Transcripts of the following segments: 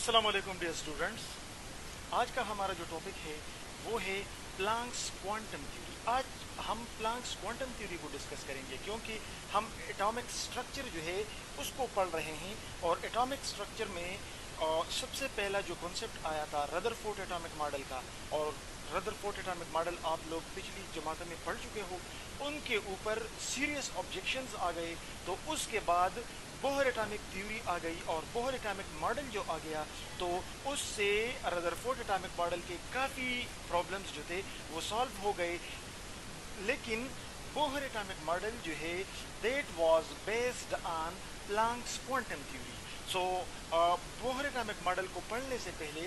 अस्सलाम वालेकुम dear students. आज का हमारा जो टॉपिक है वो है प्लांक्स क्वांटम थ्योरी। आज हम प्लांक्स क्वांटम थ्योरी को डिस्कस करेंगे क्योंकि हम एटॉमिक स्ट्रक्चर जो है उसको पढ़ रहे हैं और एटॉमिक स्ट्रक्चर में सबसे पहला जो कॉन्सेप्ट आया था रदरफोर्ड एटॉमिक मॉडल का, और रदरफोर्ड एटॉमिक मॉडल आप लोग पिछली जमातों में पढ़ चुके हो। उनके ऊपर सीरियस ऑब्जेक्शंस आ गए, तो उसके बाद बोहर एटॉमिक थ्योरी आ गई और बोहर एटॉमिक मॉडल जो आ गया तो उससे रदरफोर्ड एटॉमिक मॉडल के काफ़ी प्रॉब्लम्स जो थे वो सॉल्व हो गए। लेकिन बोहर एटॉमिक मॉडल जो है that was based on Planck's quantum theory. So Bohr atomic model को पढ़ने से पहले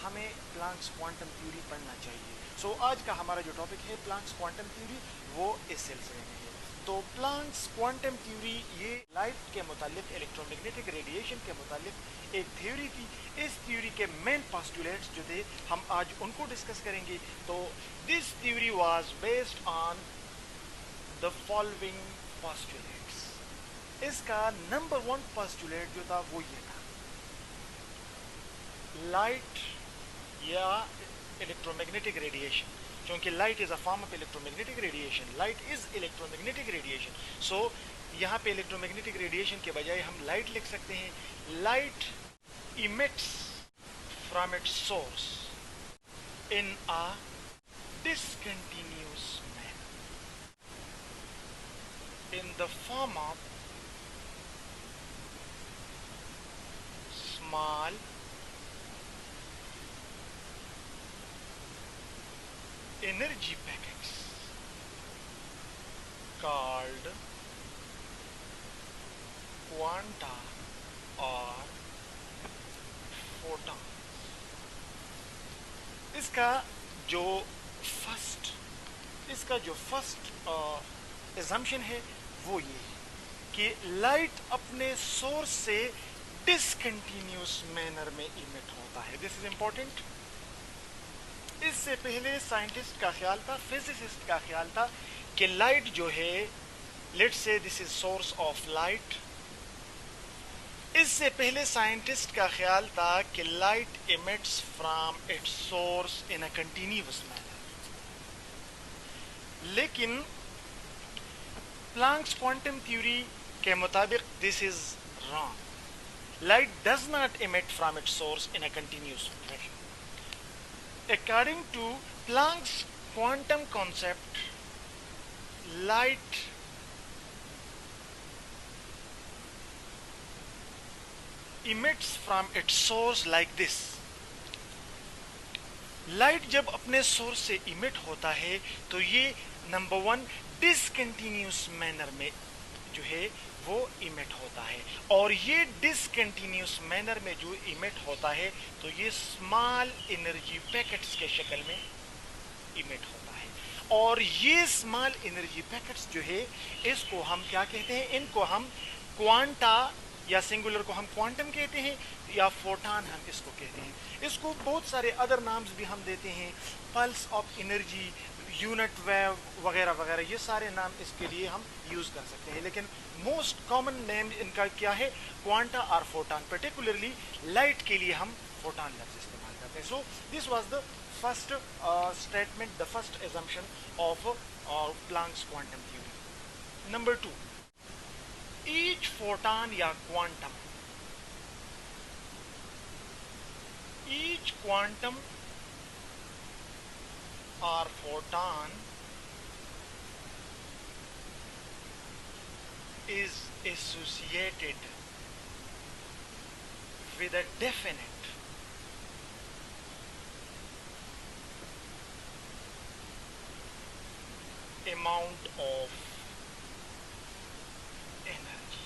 हमें प्लांक्स क्वांटम थ्योरी पढ़ना चाहिए। सो आज का हमारा जो टॉपिक है प्लांक्स क्वांटम थ्योरी, वो इस सिलसिले में है। तो प्लांक्स क्वांटम थ्योरी ये लाइट के मुतालिक, इलेक्ट्रोमैग्नेटिक रेडिएशन के मुतालिक एक थ्योरी थी। इस थ्योरी के मेन पोस्टुलेट्स जो थे हम आज उनको डिस्कस करेंगे। तो this theory was based on the following postulates. इसका नंबर 1 पोस्टुलेट जो था वो ये था, लाइट या इलेक्ट्रोमैग्नेटिक रेडिएशन, क्योंकि light is a form of electromagnetic radiation. Light is electromagnetic radiation. So यहाँ पे इलेक्ट्रोमैग्नेटिक रेडिएशन के बजाय हम लाइट लिख सकते हैं। Light emits from its source in a discontinuous manner in the form of small energy packets called quanta or photons। इसका जो फर्स्ट एजम्पशन है वो ये है कि लाइट अपने सोर्स से डिसकंटिन्यूस मैनर में इमिट होता है। This is important. इससे पहले साइंटिस्ट का ख्याल था, फिजिसिस्ट का ख्याल था कि लाइट जो है, let's see this is source of light. इससे पहले साइंटिस्ट का ख्याल था कि light emits from its source in a continuous manner. लेकिन प्लांक्स क्वांटम थ्योरी के मुताबिक this is wrong. Light does not emit from its source in a continuous fashion. According to Planck's quantum concept, light emits from its source like this। Light जब अपने source से emit होता है तो ये number 1 discontinuous manner में जो है वो इमिट होता है, और ये डिसकंटिन्यूस मैनर में जो इमिट होता है तो ये स्मॉल एनर्जी पैकेट्स के शक्ल में इमिट होता है। और ये स्मॉल एनर्जी पैकेट्स जो है इसको हम क्या कहते हैं? इनको हम क्वांटा या सिंगुलर को हम क्वांटम कहते हैं, या फोटान हम इसको कहते हैं। इसको बहुत सारे अदर नाम्स भी हम देते हैं, pulse of energy, unit wave वगैरह वगैरह, ये सारे नाम इसके लिए हम यूज़ कर सकते हैं। लेकिन मोस्ट कॉमन नेम इनका क्या है? क्वांटा और फोटान। पर्टिकुलरली लाइट के लिए हम फोटान लफ्ज़ इस्तेमाल करते हैं। So this was the first statement, the first assumption of Planck's quantum theory. Number 2, each photon या quantum, each quantum or photon is associated with a definite amount of energy.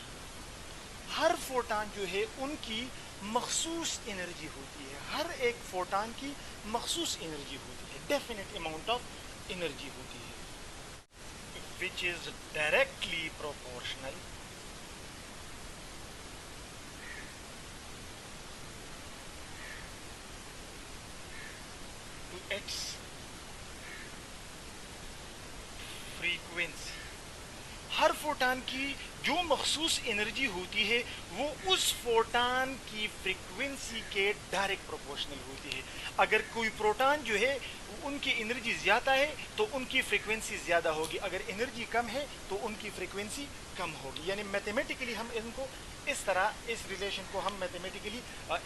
Her photon जो है उनकी मखसूस energy होती है, हर एक photon की मखसूस एनर्जी होती है, डेफिनेट अमाउंट ऑफ एनर्जी होती है, which is directly proportional to its frequency. हर फोटान की जो मखसूस एनर्जी होती है वो उस फोटान की फ्रीक्वेंसी के डायरेक्ट प्रोपोर्शनल होती है। अगर कोई प्रोटॉन जो है उनकी एनर्जी ज़्यादा है तो उनकी फ्रीक्वेंसी ज़्यादा होगी, अगर एनर्जी कम है तो उनकी फ्रीक्वेंसी कम होगी। यानी मैथमेटिकली हम इनको इस तरह, इस रिलेशन को हम मैथमेटिकली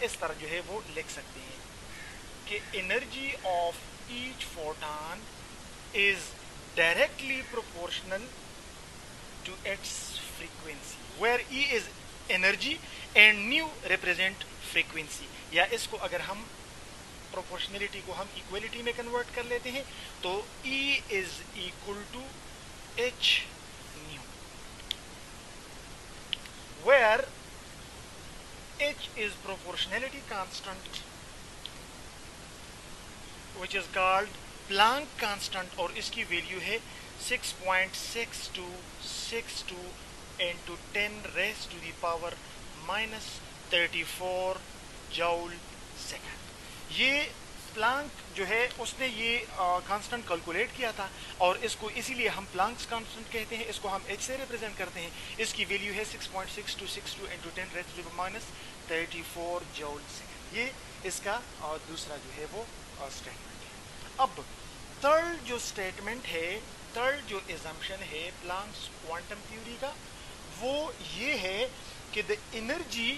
इस तरह जो है वो लिख सकते हैं कि energy of each photon is directly proportional to its frequency, where E is energy and nu represent frequency। या इसको अगर हम proportionality को हम equality में convert कर लेते हैं तो E is equal to H nu, where H is proportionality constant which is called Planck constant, और इसकी वैल्यू है 6.6262 into 10 raised to the power -34 joule second. ये प्लांक जो है उसने ये कांस्टेंट कैलकुलेट किया था और इसको इसीलिए हम प्लांक्स कांस्टेंट कहते हैं, इसको हम H से रिप्रेजेंट करते हैं। इसकी वैल्यू है 6.6262 into 10 raised to the -34 joule second. ये इसका दूसरा जो है वो स्टेटमेंट है। अब थर्ड जो स्टेटमेंट है, थर्ड जो एजम्पशन है प्लांक्स क्वांटम थ्योरी का, वो ये है कि the energy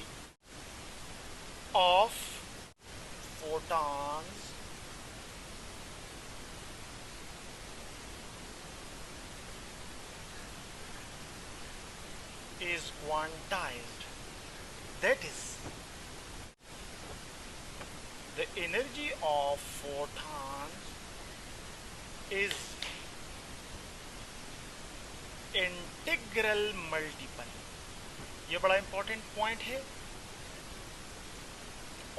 of photons is quantized, that is the energy of photons is integral multiple. ये बड़ा इंपॉर्टेंट पॉइंट है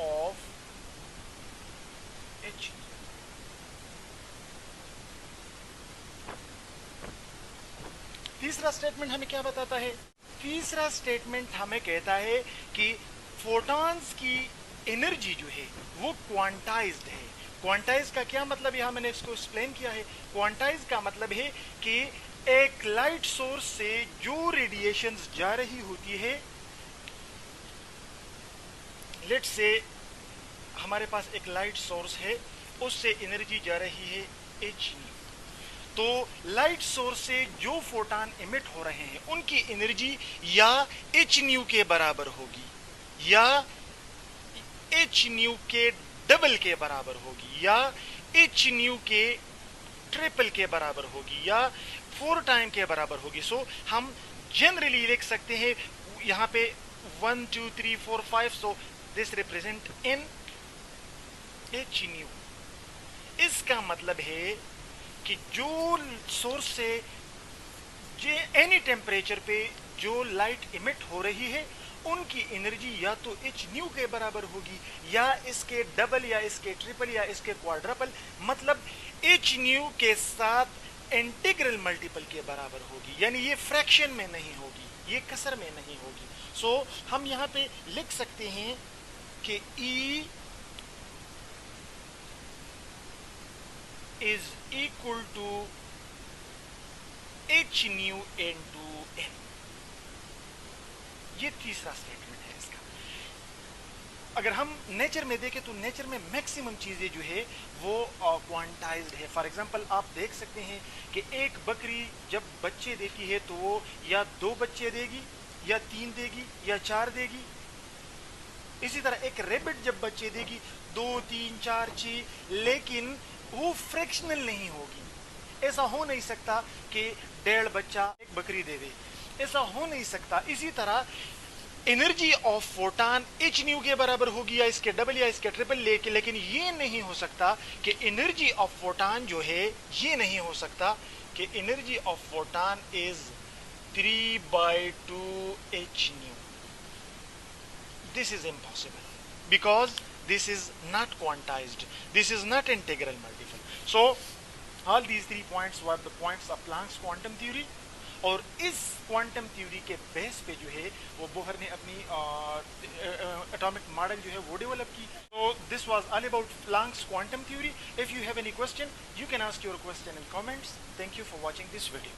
ऑफ H। तीसरा स्टेटमेंट हमें क्या बताता है? तीसरा स्टेटमेंट हमें कहता है कि फोटॉन्स की एनर्जी जो है वो क्वांटाइज्ड है। क्वांटाइज का क्या मतलब, यहां मैंने इसको एक्सप्लेन किया है। क्वांटाइज का मतलब है कि एक लाइट सोर्स से जो रेडिएशंस जा रही होती है, लेट्स से हमारे पास एक लाइट सोर्स है, उससे एनर्जी जा रही है H, तो लाइट सोर्स से जो फोटॉन इमिट हो रहे हैं उनकी एनर्जी या H न्यू के बराबर होगी या H न्यू के डबल के बराबर होगी या H न्यू के ट्रिपल के बराबर होगी या 4 टाइम के बराबर होगी। सो हम जनरली लिख सकते हैं यहाँ पे 1 2 3 4 5, so this represent in H new. इसका मतलब है कि जो सोर्स से एनी टेम्परेचर पे जो लाइट इमिट हो रही है उनकी एनर्जी या तो H न्यू के बराबर होगी या इसके डबल या इसके ट्रिपल या इसके क्वाड्रपल, मतलब H न्यू के साथ इंटीग्रल मल्टीपल के बराबर होगी। यानी ये फ्रैक्शन में नहीं होगी, ये कसर में नहीं होगी। सो हम यहाँ पे लिख सकते हैं कि E is equal to H new into N। ये तीसरा स्टेटमेंट है इसका। अगर हम नेचर में देखें तो नेचर में मैक्सिमम चीजें जो है वो क्वांटाइज्ड है। फॉर एग्जांपल आप देख सकते हैं कि एक बकरी जब बच्चे देती है तो वो या 2 बच्चे देगी या 3 देगी या 4 देगी। इसी तरह एक रैबिट जब बच्चे देगी 2 3 4 6, लेकिन वो फ्रैक्शनल नहीं होगी। ऐसा हो नहीं सकता कि 1.5 बच्चा एक बकरी दे दे, ऐसा हो नहीं सकता। इसी तरह energy of photon H new के बराबर होगी या इसके डबल या इसके ट्रिपल, लेकिन ये नहीं हो सकता कि एनर्जी ऑफ फोटॉन जो है, ये नहीं हो सकता कि energy of photon is 3/2 H new. This is impossible because this is not quantized, this is not integral multiple। so all these 3 points were the points of Planck's quantum theory। और इस quantum theory के base पे जो है वो Bohr ने अपनी atomic model जो है वो डेवलप की। so this was all about Planck's quantum theory। if you have any question you can ask your question in comments। thank you for watching this video।